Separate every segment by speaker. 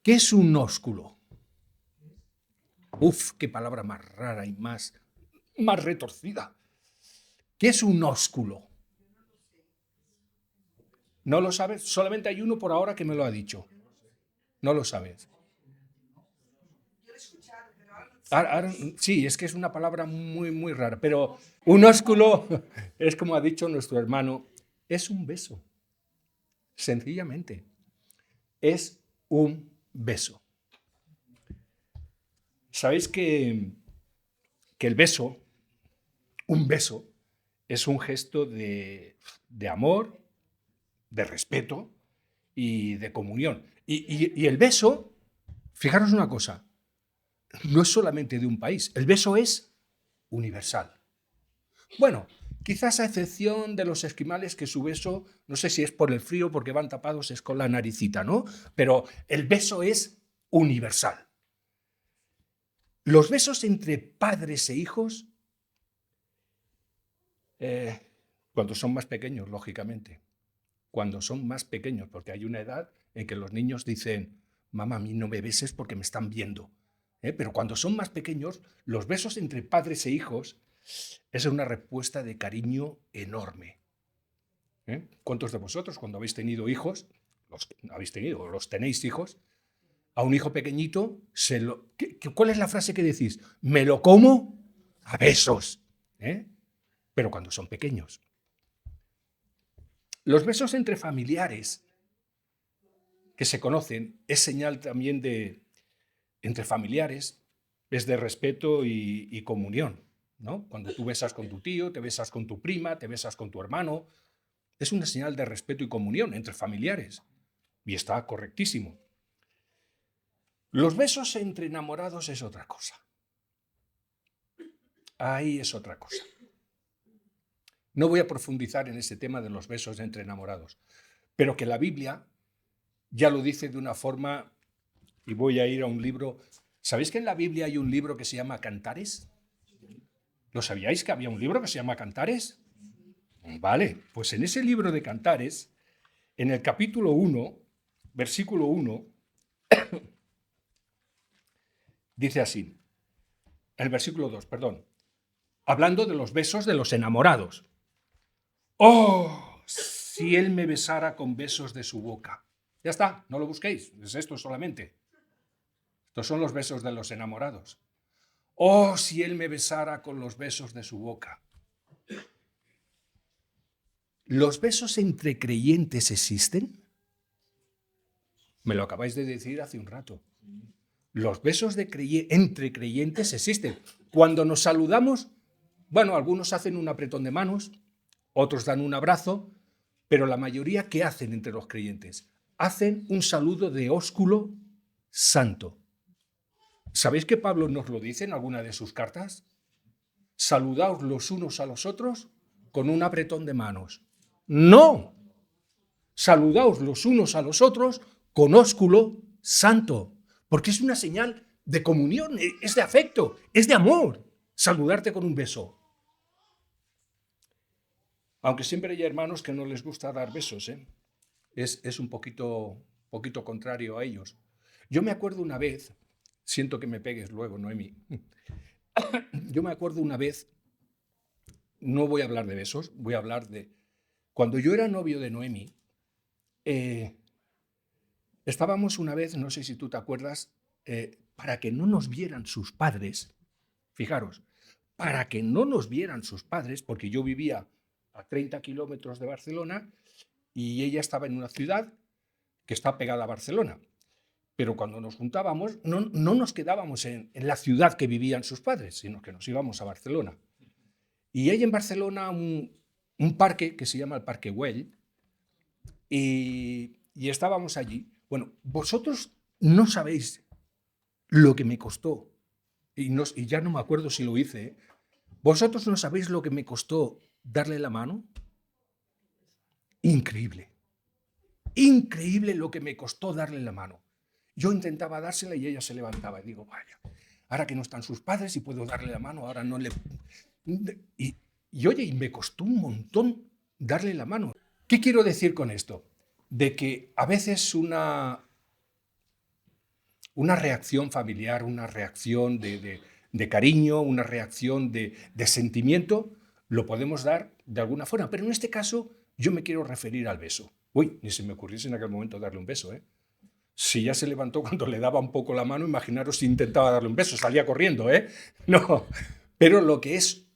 Speaker 1: ¿Qué es un ósculo? Uf, qué palabra más rara y más retorcida. ¿Qué es un ósculo? ¿No lo sabes? Solamente hay uno por ahora que me lo ha dicho. No lo sabes. Sí, es que es una palabra muy rara, pero un ósculo es como ha dicho nuestro hermano, es un beso, sencillamente, es un beso. ¿Sabéis que el beso, un beso, es un gesto de amor, de respeto y de comunión? Y el beso, fijaros una cosa, no es solamente de un país, el beso es universal. Bueno, quizás a excepción de los esquimales que su beso, no sé si es por el frío, porque van tapados, es con la naricita, ¿no? Pero el beso es universal. Los besos entre padres e hijos, cuando son más pequeños, lógicamente, cuando son más pequeños, porque hay una edad en que los niños dicen, mamá, a mí no me beses porque me están viendo. Pero cuando son más pequeños, los besos entre padres e hijos es una respuesta de cariño enorme. ¿Cuántos de vosotros, cuando habéis tenido hijos, los tenéis hijos, a un hijo pequeñito, ¿cuál es la frase que decís? Me lo como a besos. Pero cuando son pequeños. Los besos entre familiares que se conocen es señal también entre familiares, es de respeto y comunión, ¿no? Cuando tú besas con tu tío, te besas con tu prima, te besas con tu hermano, es una señal de respeto y comunión entre familiares. Y está correctísimo. Los besos entre enamorados es otra cosa. Ahí es otra cosa. No voy a profundizar en ese tema de los besos entre enamorados, pero que la Biblia ya lo dice de una forma, y voy a ir a un libro. ¿Sabéis que en la Biblia hay un libro que se llama Cantares? ¿Lo sabíais que había un libro que se llama Cantares? Vale, pues en ese libro de Cantares, en el capítulo 1, versículo 1, dice así, el versículo 2, perdón, hablando de los besos de los enamorados. ¡Oh! Si él me besara con besos de su boca. Ya está, no lo busquéis, es esto solamente. Estos son los besos de los enamorados. ¡Oh! Si él me besara con los besos de su boca. ¿Los besos entre creyentes existen? Me lo acabáis de decir hace un rato. Los besos entre creyentes existen. Cuando nos saludamos, bueno, algunos hacen un apretón de manos, otros dan un abrazo, pero la mayoría, ¿qué hacen entre los creyentes? Hacen un saludo de ósculo santo. ¿Sabéis que Pablo nos lo dice en alguna de sus cartas? Saludaos los unos a los otros con un apretón de manos. No, saludaos los unos a los otros con ósculo santo, porque es una señal de comunión, es de afecto, es de amor, saludarte con un beso. Aunque siempre hay hermanos que no les gusta dar besos, es un poquito contrario a ellos. Yo me acuerdo una vez, siento que me pegues luego, Noemi, yo me acuerdo una vez, no voy a hablar de besos, voy a hablar de... Cuando yo era novio de Noemi, estábamos una vez, no sé si tú te acuerdas, para que no nos vieran sus padres, fijaros, para que no nos vieran sus padres, porque yo vivía a 30 kilómetros de Barcelona y ella estaba en una ciudad que está pegada a Barcelona. Pero cuando nos juntábamos, no nos quedábamos en la ciudad que vivían sus padres, sino que nos íbamos a Barcelona. Y hay en Barcelona un parque que se llama el Parque Güell, y estábamos allí. Bueno, vosotros no sabéis lo que me costó, y ya no me acuerdo si lo hice, vosotros no sabéis lo que me costó darle la mano. Increíble. Increíble lo que me costó darle la mano. Yo intentaba dársela y ella se levantaba. Y digo, vaya, ahora que no están sus padres y puedo darle la mano, ahora no le... Y oye, y me costó un montón darle la mano. ¿Qué quiero decir con esto? De que a veces una una reacción familiar, una reacción de cariño, una reacción de sentimiento, lo podemos dar de alguna forma. Pero en este caso yo me quiero referir al beso. Uy, ni se me ocurriese en aquel momento darle un beso, ¿eh? Si ya se levantó cuando le daba un poco la mano, imaginaros si intentaba darle un beso, salía corriendo, ¿eh? No, pero lo que es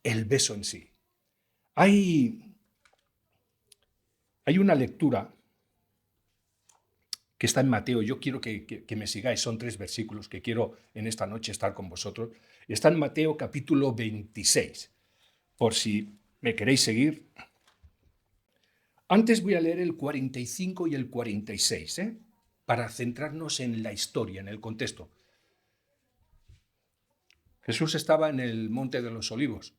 Speaker 1: el beso en sí. Hay una lectura que está en Mateo. Yo quiero que me sigáis, son 3 versículos que quiero en esta noche estar con vosotros. Está en Mateo capítulo 26, por si me queréis seguir. Antes voy a leer el 45 y el 46, para centrarnos en la historia, en el contexto. Jesús estaba en el Monte de los Olivos.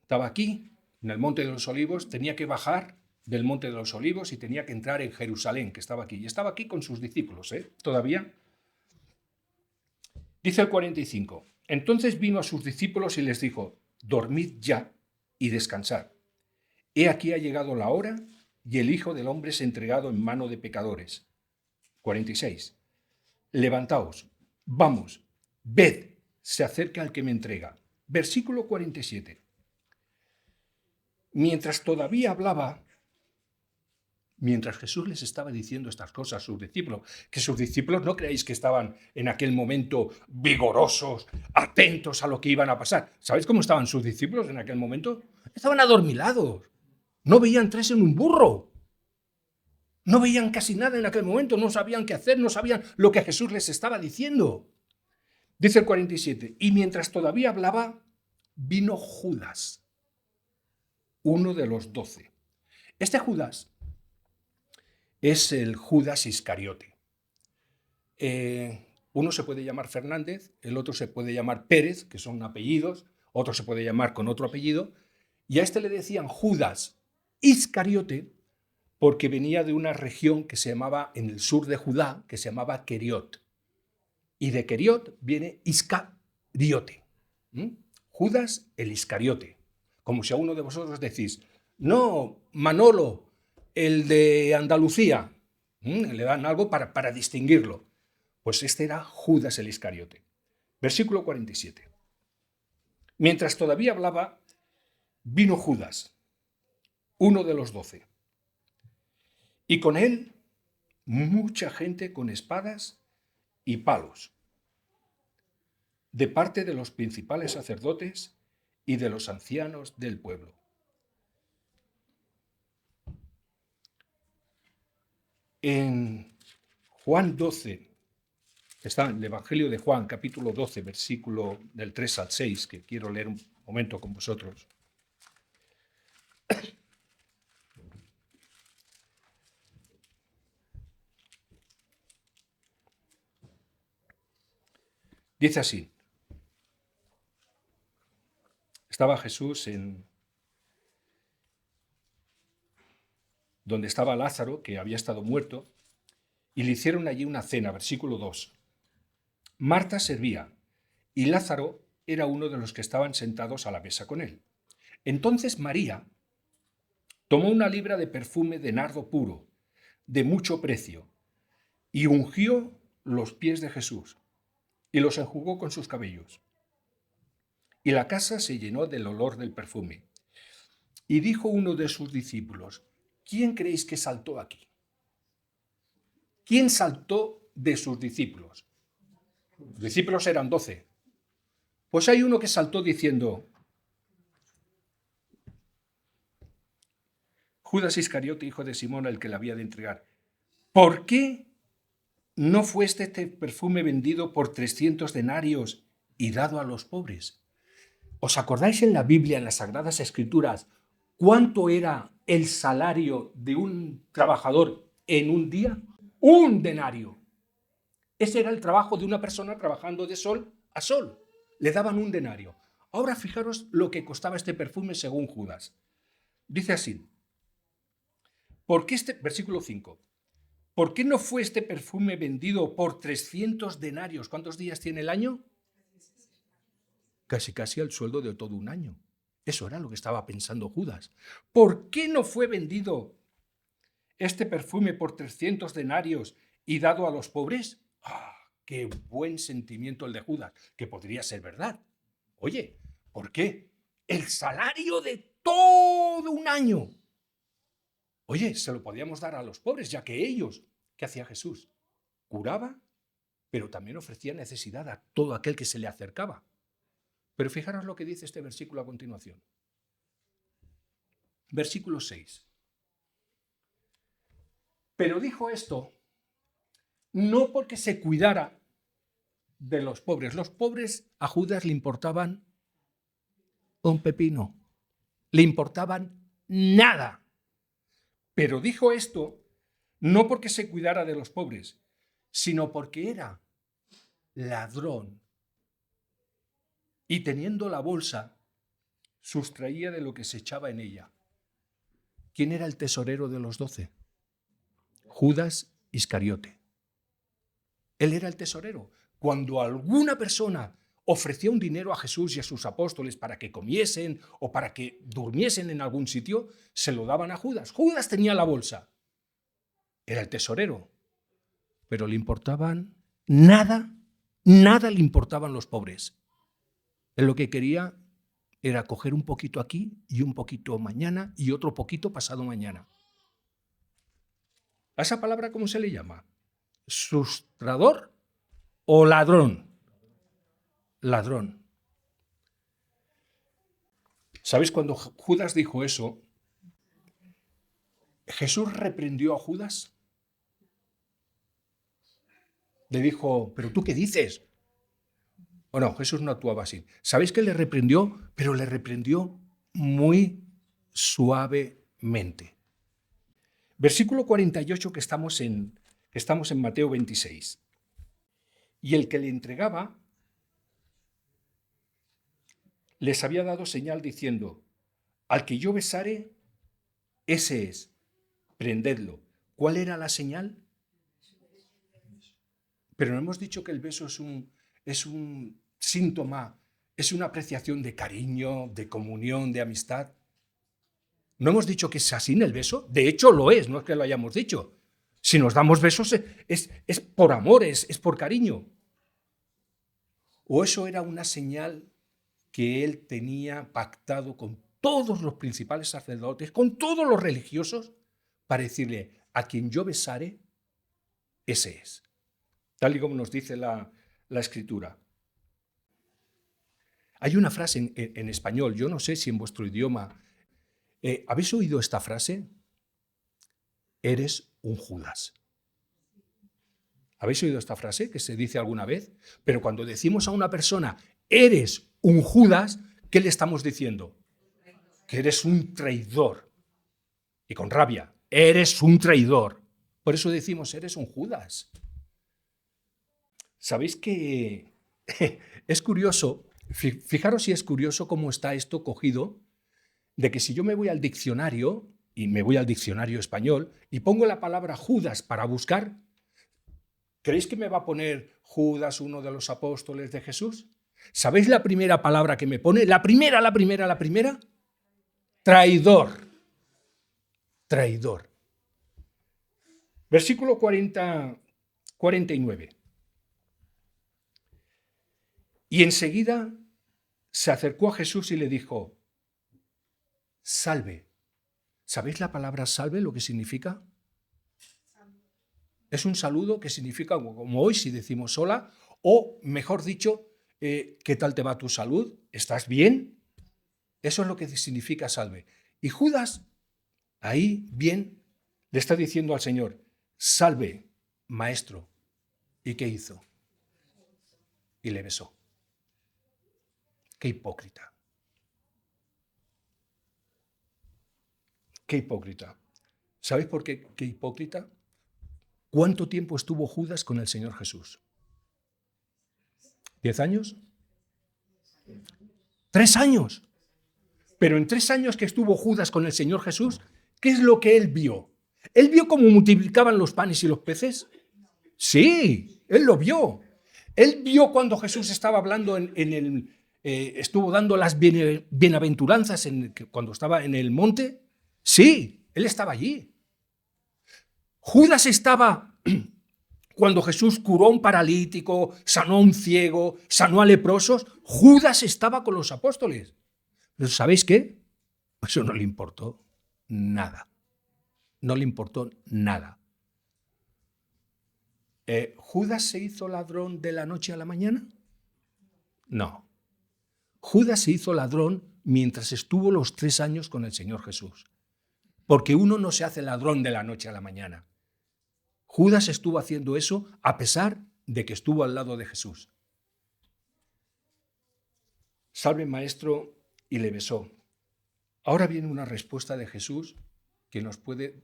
Speaker 1: Estaba aquí, en el Monte de los Olivos, tenía que bajar del Monte de los Olivos y tenía que entrar en Jerusalén, que estaba aquí. Y estaba aquí con sus discípulos, todavía. Dice el 45, entonces vino a sus discípulos y les dijo, dormid ya y descansad. He aquí ha llegado la hora y el Hijo del Hombre es entregado en mano de pecadores. 46. Levantaos, vamos, ved, se acerca el que me entrega. Versículo 47. Mientras todavía hablaba, mientras Jesús les estaba diciendo estas cosas a sus discípulos, que sus discípulos no creáis que estaban en aquel momento vigorosos, atentos a lo que iban a pasar. ¿Sabéis cómo estaban sus discípulos en aquel momento? Estaban adormilados. No veían 3 en un burro. No veían casi nada en aquel momento, no sabían qué hacer, no sabían lo que Jesús les estaba diciendo. Dice el 47, y mientras todavía hablaba, vino Judas, uno de los 12. Este Judas es el Judas Iscariote. Uno se puede llamar Fernández, el otro se puede llamar Pérez, que son apellidos, otro se puede llamar con otro apellido, y a este le decían Judas Iscariote porque venía de una región que se llamaba, en el sur de Judá, que se llamaba Queriot. Y de Queriot viene Iscariote. Judas el Iscariote. Como si a uno de vosotros decís, no, Manolo, el de Andalucía. Le dan algo para distinguirlo. Pues este era Judas el Iscariote. Versículo 47. Mientras todavía hablaba, vino Judas, uno de los 12. Y con él mucha gente con espadas y palos, de parte de los principales sacerdotes y de los ancianos del pueblo. En Juan 12, está en el Evangelio de Juan, capítulo 12, versículo del 3 al 6, que quiero leer un momento con vosotros. Dice así, estaba Jesús en donde estaba Lázaro, que había estado muerto, y le hicieron allí una cena, versículo 2. Marta servía, y Lázaro era uno de los que estaban sentados a la mesa con él. Entonces María tomó una libra de perfume de nardo puro, de mucho precio, y ungió los pies de Jesús, y los enjugó con sus cabellos. Y la casa se llenó del olor del perfume. Y dijo uno de sus discípulos, ¿quién creéis que saltó aquí? ¿Quién saltó de sus discípulos? Los discípulos eran 12. Pues hay uno que saltó diciendo, Judas Iscariote, hijo de Simón, el que le había de entregar. ¿Por qué no fue este perfume vendido por 300 denarios y dado a los pobres? ¿Os acordáis en la Biblia, en las Sagradas Escrituras, cuánto era el salario de un trabajador en un día? 1 denario. Ese era el trabajo de una persona trabajando de sol a sol. Le daban 1 denario. Ahora fijaros lo que costaba este perfume según Judas. Dice así, ¿por qué versículo 5, ¿por qué no fue este perfume vendido por 300 denarios? ¿Cuántos días tiene el año? Casi el sueldo de todo un año. Eso era lo que estaba pensando Judas. ¿Por qué no fue vendido este perfume por 300 denarios y dado a los pobres? qué buen sentimiento el de Judas, que podría ser verdad. Oye, ¿por qué? El salario de todo un año. Oye, se lo podíamos dar a los pobres, ya que ellos, ¿qué hacía Jesús? Curaba, pero también ofrecía necesidad a todo aquel que se le acercaba. Pero fijaros lo que dice este versículo a continuación. Versículo 6. Pero dijo esto no porque se cuidara de los pobres. Los pobres a Judas le importaban un pepino. Le importaban nada. Pero dijo esto no porque se cuidara de los pobres, sino porque era ladrón. Y teniendo la bolsa, sustraía de lo que se echaba en ella. ¿Quién era el tesorero de los 12? Judas Iscariote. Él era el tesorero. Cuando alguna persona ofrecía un dinero a Jesús y a sus apóstoles para que comiesen o para que durmiesen en algún sitio, se lo daban a Judas. Judas tenía la bolsa. Era el tesorero. Pero le importaban nada le importaban los pobres. Él lo que quería era coger un poquito aquí y un poquito mañana y otro poquito pasado mañana. ¿A esa palabra cómo se le llama? ¿Sustrador o ladrón? Ladrón. ¿Sabéis cuando Judas dijo eso? Jesús reprendió a Judas. Le dijo, ¿pero tú qué dices? Bueno, Jesús no actuaba así. ¿Sabéis que le reprendió? Pero le reprendió muy suavemente. Versículo 48 que estamos en Mateo 26. Y el que le entregaba les había dado señal diciendo, al que yo besare, ese es, prendedlo. ¿Cuál era la señal? Pero no hemos dicho que el beso es un síntoma, es una apreciación de cariño, de comunión, de amistad. ¿No hemos dicho que es así en el beso? De hecho lo es, no es que lo hayamos dicho. Si nos damos besos es por amor, es por cariño. ¿O eso era una señal que él tenía pactado con todos los principales sacerdotes, con todos los religiosos, para decirle, a quien yo besare, ese es? Tal y como nos dice la Escritura. Hay una frase en español, yo no sé si en vuestro idioma, ¿habéis oído esta frase? Eres un Judas. ¿Habéis oído esta frase que se dice alguna vez? Pero cuando decimos a una persona, eres un Judas, ¿qué le estamos diciendo? Que eres un traidor. Y con rabia, eres un traidor. Por eso decimos, eres un Judas. ¿Sabéis que es curioso? Fijaros si es curioso cómo está esto cogido, de que si yo me voy al diccionario, y me voy al diccionario español, y pongo la palabra Judas para buscar, ¿creéis que me va a poner Judas, uno de los apóstoles de Jesús? ¿Sabéis la primera palabra que me pone? La primera. Traidor. Traidor. Versículo 49. Y enseguida se acercó a Jesús y le dijo, salve. ¿Sabéis la palabra salve, lo que significa? Es un saludo que significa, como hoy si decimos hola, o mejor dicho, ¿qué tal te va tu salud? ¿Estás bien? Eso es lo que significa salve. Y Judas, ahí bien, le está diciendo al Señor, salve, maestro. ¿Y qué hizo? Y le besó. ¡Qué hipócrita! ¡Qué hipócrita! ¿Sabéis por qué qué hipócrita? ¿Cuánto tiempo estuvo Judas con el Señor Jesús? ¿10 años? 3 años. Pero en 3 años que estuvo Judas con el Señor Jesús, ¿qué es lo que él vio? ¿Él vio cómo multiplicaban los panes y los peces? Sí, él lo vio. Él vio cuando Jesús estaba hablando estuvo dando las bienaventuranzas cuando estaba en el monte. Sí, él estaba allí. Judas estaba Cuando Jesús curó a un paralítico, sanó a un ciego, sanó a leprosos, Judas estaba con los apóstoles. Pero ¿sabéis qué? Eso no le importó nada. No le importó nada. ¿Judas se hizo ladrón de la noche a la mañana? No. Judas se hizo ladrón mientras estuvo los 3 años con el Señor Jesús. Porque uno no se hace ladrón de la noche a la mañana. Judas estuvo haciendo eso a pesar de que estuvo al lado de Jesús. Salve, maestro, y le besó. Ahora viene una respuesta de Jesús que nos puede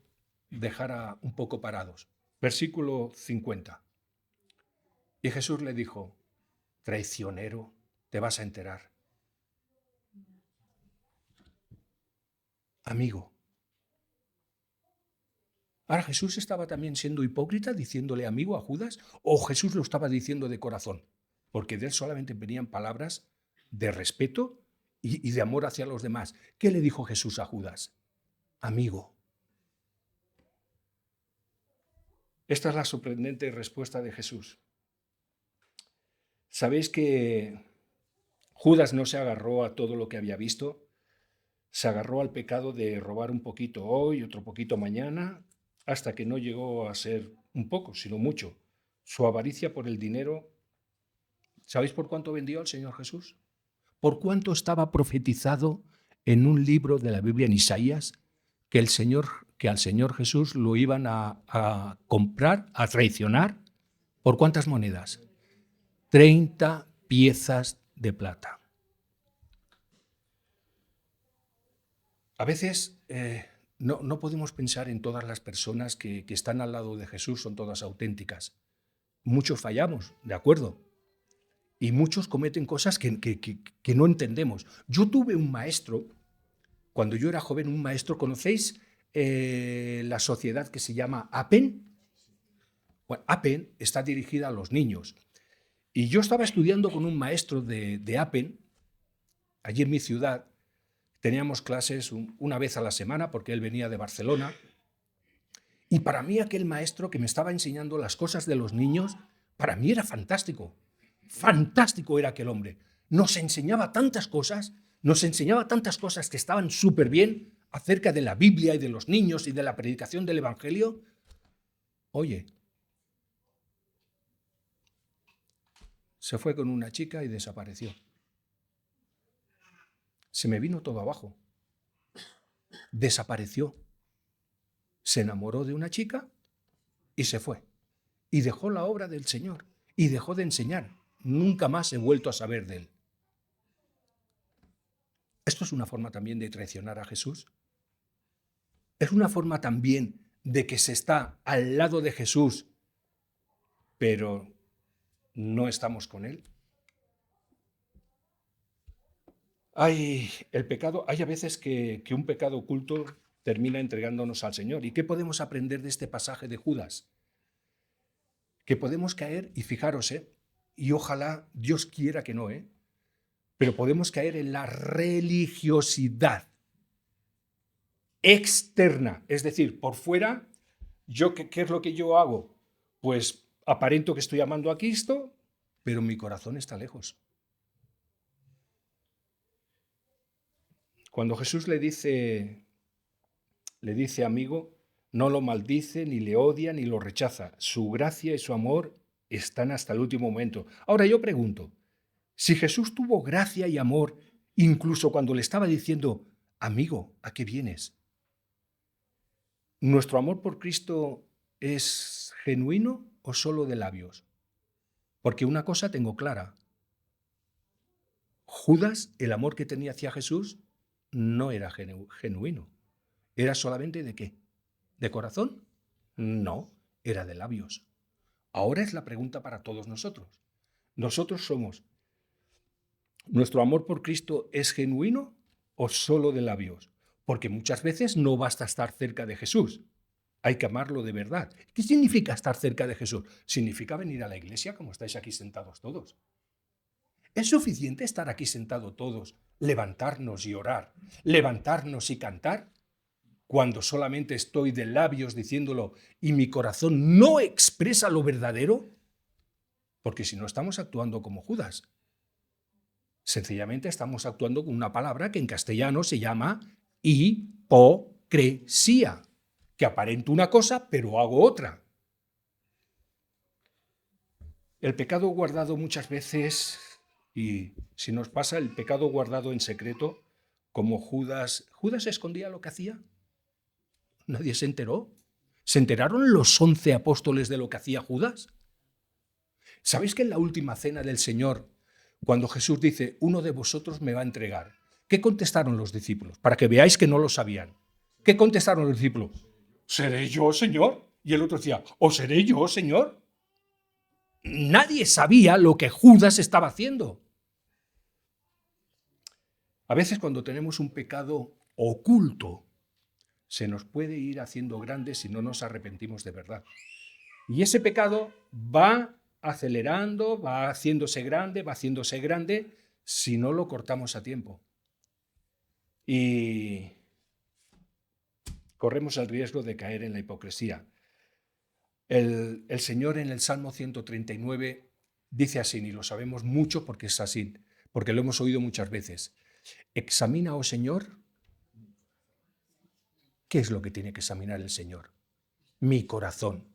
Speaker 1: dejar un poco parados. Versículo 50. Y Jesús le dijo, traicionero, te vas a enterar. Amigo. Ahora, ¿Jesús estaba también siendo hipócrita diciéndole amigo a Judas? ¿O Jesús lo estaba diciendo de corazón? Porque de él solamente venían palabras de respeto y de amor hacia los demás. ¿Qué le dijo Jesús a Judas? Amigo. Esta es la sorprendente respuesta de Jesús. ¿Sabéis que Judas no se agarró a todo lo que había visto? Se agarró al pecado de robar un poquito hoy, otro poquito mañana, hasta que no llegó a ser un poco, sino mucho. Su avaricia por el dinero. ¿Sabéis por cuánto vendió al Señor Jesús? ¿Por cuánto estaba profetizado en un libro de la Biblia en Isaías que al Señor Jesús lo iban a comprar, a traicionar? ¿Por cuántas monedas? 30 piezas de plata. A veces no podemos pensar en todas las personas que están al lado de Jesús, son todas auténticas. Muchos fallamos, de acuerdo, y muchos cometen cosas que no entendemos. Yo tuve un maestro, cuando yo era joven, un maestro, ¿conocéis la sociedad que se llama APEN? Bueno, APEN está dirigida a los niños. Y yo estaba estudiando con un maestro de APEN, allí en mi ciudad. Teníamos clases una vez a la semana porque él venía de Barcelona. Y para mí aquel maestro que me estaba enseñando las cosas de los niños, para mí era fantástico. Fantástico era aquel hombre. Nos enseñaba tantas cosas que estaban súper bien acerca de la Biblia y de los niños y de la predicación del Evangelio. Oye, se fue con una chica y desapareció. Se me vino todo abajo. Desapareció. Se enamoró de una chica y se fue. Y dejó la obra del Señor. Y dejó de enseñar. Nunca más he vuelto a saber de él. ¿Esto es una forma también de traicionar a Jesús? ¿Es una forma también de que se está al lado de Jesús, pero no estamos con él? Hay a veces que un pecado oculto termina entregándonos al Señor. ¿Y qué podemos aprender de este pasaje de Judas? Que podemos caer, y fijaros, y ojalá Dios quiera que no, pero podemos caer en la religiosidad externa, es decir, por fuera, ¿qué es lo que yo hago? Pues aparento que estoy amando a Cristo, pero mi corazón está lejos. Cuando Jesús le dice amigo, no lo maldice, ni le odia, ni lo rechaza. Su gracia y su amor están hasta el último momento. Ahora yo pregunto, si Jesús tuvo gracia y amor incluso cuando le estaba diciendo, amigo, ¿a qué vienes? ¿Nuestro amor por Cristo es genuino o solo de labios? Porque una cosa tengo clara. Judas, el amor que tenía hacia Jesús, no era genuino. ¿Era solamente de qué? ¿De corazón? No, era de labios. Ahora es la pregunta para todos nosotros. ¿Nuestro amor por Cristo es genuino o solo de labios? Porque muchas veces no basta estar cerca de Jesús. Hay que amarlo de verdad. ¿Qué significa estar cerca de Jesús? Significa venir a la iglesia como estáis aquí sentados todos. ¿Es suficiente estar aquí sentados todos, levantarnos y orar, levantarnos y cantar? cuando solamente estoy de labios diciéndolo y mi corazón no expresa lo verdadero? Porque si no estamos actuando como Judas. Sencillamente estamos actuando con una palabra que en castellano se llama hipocresía, que aparento una cosa pero hago otra. El pecado guardado muchas veces, y si nos pasa el pecado guardado en secreto, como Judas escondía lo que hacía. Nadie se enteró. ¿Se enteraron los 11 apóstoles de lo que hacía Judas? ¿Sabéis que en la última cena del Señor, cuando Jesús dice, uno de vosotros me va a entregar, qué contestaron los discípulos? Para que veáis que no lo sabían. ¿Qué contestaron los discípulos? ¿Seré yo, Señor? Y el otro decía, ¿o seré yo, Señor? Nadie sabía lo que Judas estaba haciendo. A veces cuando tenemos un pecado oculto, se nos puede ir haciendo grande si no nos arrepentimos de verdad. Y ese pecado va acelerando, va haciéndose grande, si no lo cortamos a tiempo. Y corremos el riesgo de caer en la hipocresía. El Señor en el Salmo 139 dice así, y lo sabemos mucho porque es así, porque lo hemos oído muchas veces. Examina, oh Señor, ¿qué es lo que tiene que examinar el Señor? Mi corazón.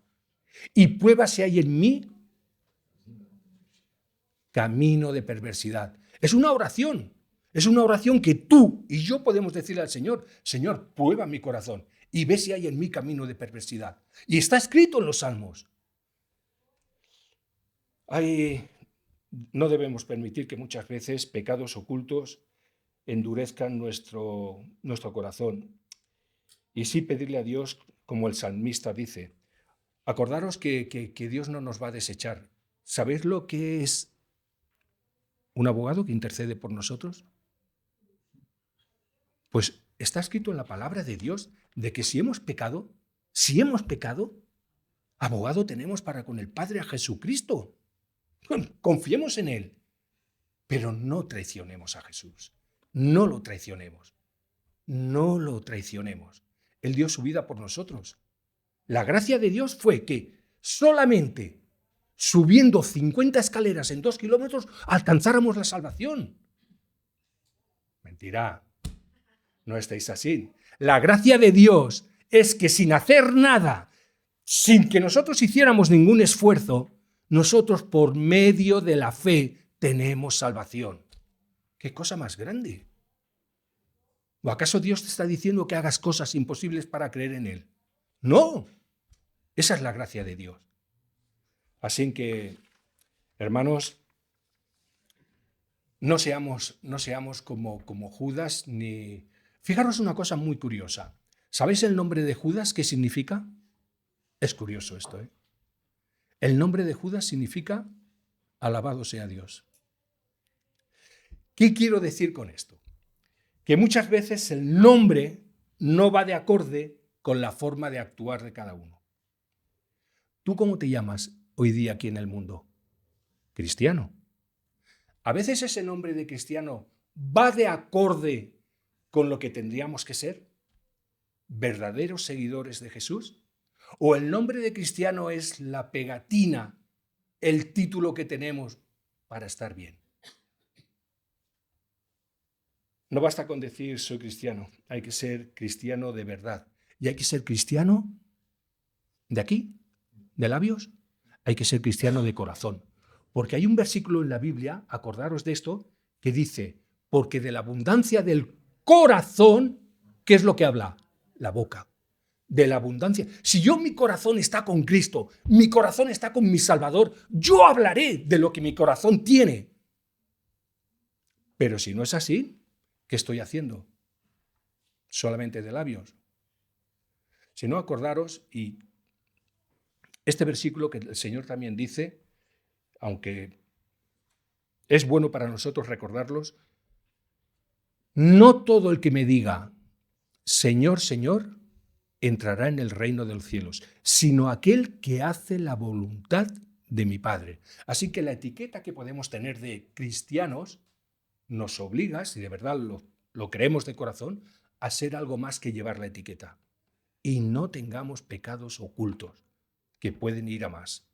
Speaker 1: Y prueba si hay en mí camino de perversidad. Es una oración que tú y yo podemos decirle al Señor, Señor, prueba mi corazón y ve si hay en mí camino de perversidad. Y está escrito en los Salmos. No debemos permitir que muchas veces pecados ocultos endurezcan nuestro corazón. Y sí pedirle a Dios, como el salmista dice, acordaros que Dios no nos va a desechar. ¿Sabéis lo que es un abogado que intercede por nosotros? Pues está escrito en la palabra de Dios de que si hemos pecado, abogado tenemos para con el Padre a Jesucristo. Confiemos en Él, pero no traicionemos a Jesús. No lo traicionemos. No lo traicionemos. Él dio su vida por nosotros. La gracia de Dios fue que solamente subiendo 50 escaleras en 2 kilómetros alcanzáramos la salvación. Mentira. No estáis así. La gracia de Dios es que sin hacer nada, sin que nosotros hiciéramos ningún esfuerzo, nosotros por medio de la fe tenemos salvación. ¿Qué cosa más grande? ¿O acaso Dios te está diciendo que hagas cosas imposibles para creer en Él? No, esa es la gracia de Dios. Así que, hermanos, no seamos como Judas, ni... Fijaros una cosa muy curiosa. ¿Sabéis el nombre de Judas qué significa? Es curioso esto, ¿eh? El nombre de Judas significa alabado sea Dios. ¿Qué quiero decir con esto? Que muchas veces el nombre no va de acorde con la forma de actuar de cada uno. ¿Tú cómo te llamas hoy día aquí en el mundo? Cristiano. A veces ese nombre de cristiano va de acorde con lo que tendríamos que ser, verdaderos seguidores de Jesús, o el nombre de cristiano es la pegatina, el título que tenemos para estar bien. No basta con decir soy cristiano, hay que ser cristiano de verdad. Y hay que ser cristiano de aquí, de labios, hay que ser cristiano de corazón. Porque hay un versículo en la Biblia, acordaros de esto, que dice, porque de la abundancia del corazón, ¿qué es lo que habla? La boca. De la abundancia. Si mi corazón está con Cristo, mi corazón está con mi Salvador, yo hablaré de lo que mi corazón tiene. Pero si no es así, ¿qué estoy haciendo? Solamente de labios. Si no, acordaros, y este versículo que el Señor también dice, aunque es bueno para nosotros recordarlos, no todo el que me diga, Señor, Señor, entrará en el reino de los cielos, sino aquel que hace la voluntad de mi Padre. Así que la etiqueta que podemos tener de cristianos nos obliga, si de verdad lo creemos de corazón, a ser algo más que llevar la etiqueta. Y no tengamos pecados ocultos que pueden ir a más.